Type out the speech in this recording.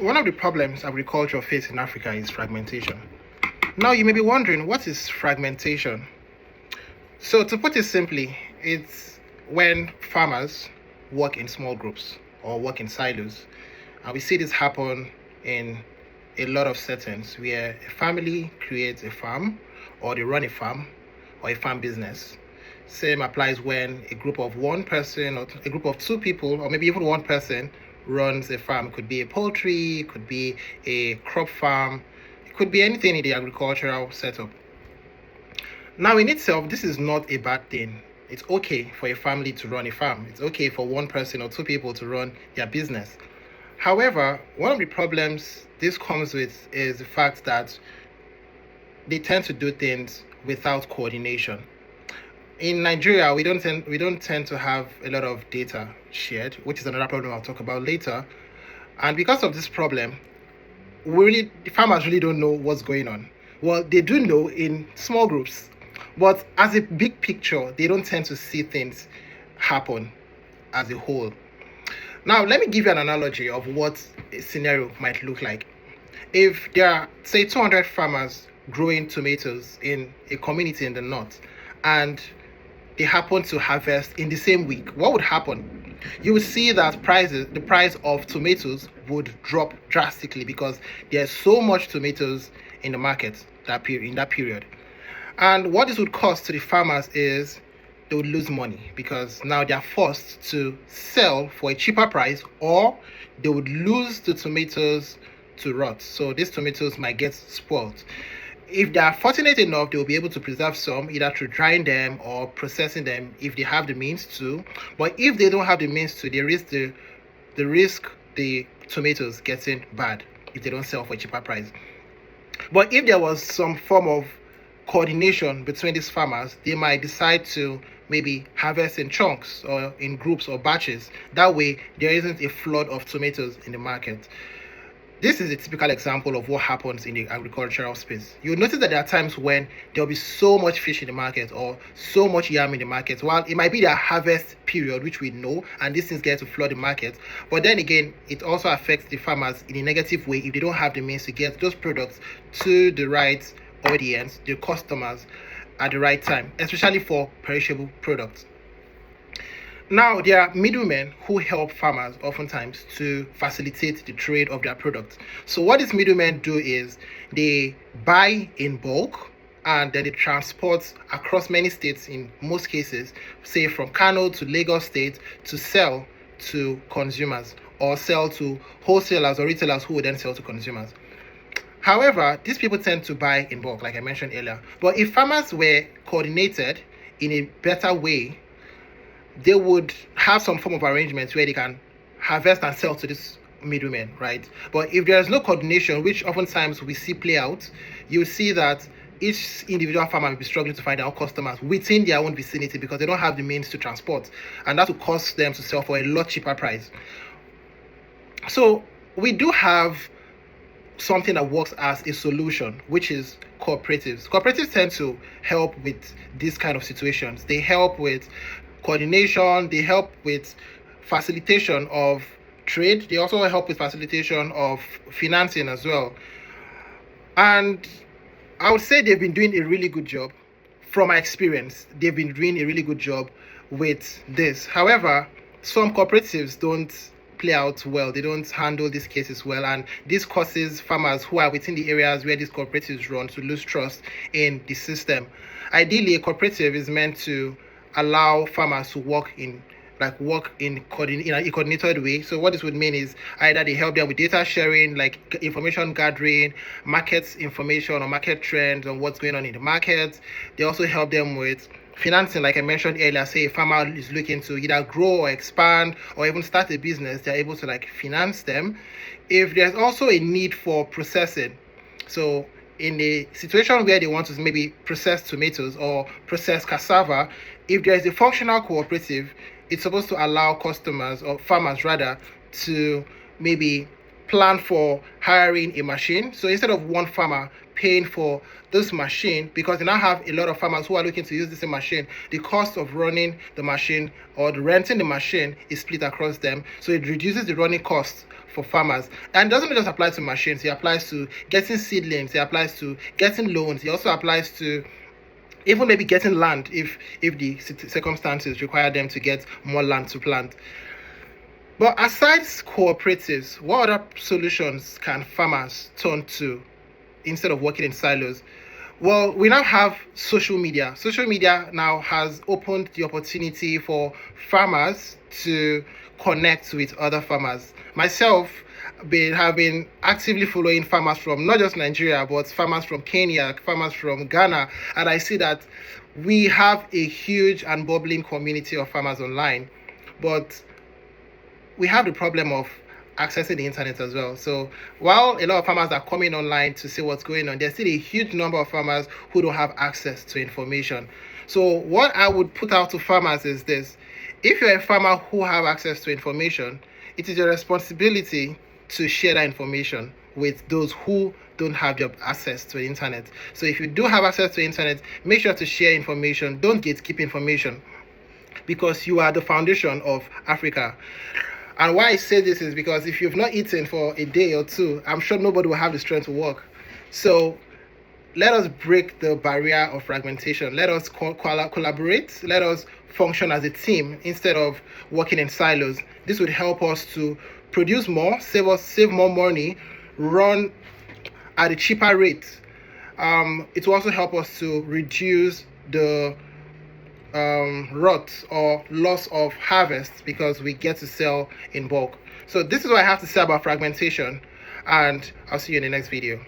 One of the problems agriculture faces in Africa is fragmentation. Now, you may be wondering, what is fragmentation? So, to put it simply, it's when farmers work in small groups or work in silos. And we see this happen in a lot of settings where a family creates a farm or they run a farm or a farm business. Same applies when a group of one person or a group of two people or maybe even one person runs a farm. It could be a poultry, it could be a crop farm, it could be anything in the agricultural setup. Now, in itself, this is not a bad thing. It's okay for a family to run a farm. It's okay for one person or two people to run their business. However, one of the problems this comes with is the fact that they tend to do things without coordination. In Nigeria, we don't tend to have a lot of data shared, which is another problem I'll talk about later. And because of this problem, the farmers really don't know what's going on. Well, they do know in small groups, but as a big picture, they don't tend to see things happen as a whole. Now, let me give you an analogy of what a scenario might look like. If there are, say, 200 farmers growing tomatoes in a community in the north, and they happen to harvest in the same week, what would happen? You would see that the price of tomatoes would drop drastically because there's so much tomatoes in the market in that period. And what this would cost to the farmers is they would lose money because now they are forced to sell for a cheaper price, or they would lose the tomatoes to rot. So these tomatoes might get spoiled. If they are fortunate enough, they will be able to preserve some either through drying them or processing them if they have the means to. But if they don't have the means to, they risk the tomatoes getting bad if they don't sell for a cheaper price. But if there was some form of coordination between these farmers, they might decide to maybe harvest in chunks or in groups or batches. That way, there isn't a flood of tomatoes in the market. This is a typical example of what happens in the agricultural space. You'll notice that there are times when there'll be so much fish in the market or so much yam in the market. While it might be their harvest period, which we know, and these things get to flood the market. But then again, it also affects the farmers in a negative way if they don't have the means to get those products to the right audience, the customers, at the right time, especially for perishable products. Now, there are middlemen who help farmers oftentimes to facilitate the trade of their products. So, what these middlemen do is they buy in bulk and then they transport across many states in most cases, say from Kano to Lagos State, to sell to consumers or sell to wholesalers or retailers who would then sell to consumers. However, these people tend to buy in bulk, like I mentioned earlier. But if farmers were coordinated in a better way, they would have some form of arrangement where they can harvest and sell to this middlemen, right? But if there is no coordination, which oftentimes we see play out, you see that each individual farmer will be struggling to find their own customers within their own vicinity because they don't have the means to transport, and that will cost them to sell for a lot cheaper price. So we do have something that works as a solution, which is cooperatives. Cooperatives tend to help with these kind of situations. They help with coordination, they help with facilitation of trade, they also help with facilitation of financing as well. And I would say they've been doing a really good job. From my experience, they've been doing a really good job with this. However, some cooperatives don't play out well, they don't handle these cases well, and this causes farmers who are within the areas where these cooperatives run to lose trust in the system. Ideally, a cooperative is meant to allow farmers to work in a coordinated way. So what this would mean is either they help them with data sharing, like information gathering, market information or market trends on what's going on in the market. They also help them with financing, like I mentioned earlier. Say a farmer is looking to either grow or expand or even start a business, they're able to finance them. If there's also a need for processing, so in a situation where they want to maybe process tomatoes or process cassava, if there is a functional cooperative, it's supposed to allow customers or farmers rather to maybe plan for hiring a machine. So instead of one farmer paying for this machine, because they now have a lot of farmers who are looking to use this machine. The cost of running the machine or the renting the machine is split across them, so it reduces the running costs for farmers. And it doesn't just apply to machines, it applies to getting seedlings, it applies to getting loans, it also applies to even maybe getting land if the circumstances require them to get more land to plant. But aside cooperatives, what other solutions can farmers turn to instead of working in silos? Well, we now have social media. Social media now has opened the opportunity for farmers to connect with other farmers. Myself, have been actively following farmers from not just Nigeria, but farmers from Kenya, farmers from Ghana, and I see that we have a huge and bubbling community of farmers online. But we have the problem of accessing the internet as well. So while a lot of farmers are coming online to see what's going on, there's still a huge number of farmers who don't have access to information. So what I would put out to farmers is this: if you're a farmer who have access to information, it is your responsibility to share that information with those who don't have your access to the internet. So if you do have access to the internet, make sure to share information. Don't gatekeep information, because you are the foundation of Africa. And why I say this is because if you've not eaten for a day or two, I'm sure nobody will have the strength to work. So let us break the barrier of fragmentation. Let us collaborate. Let us function as a team instead of working in silos. This would help us to produce more, save more money, run at a cheaper rate. It will also help us to reduce the rot or loss of harvest, because we get to sell in bulk. So this is what I have to say about fragmentation, and I'll see you in the next video.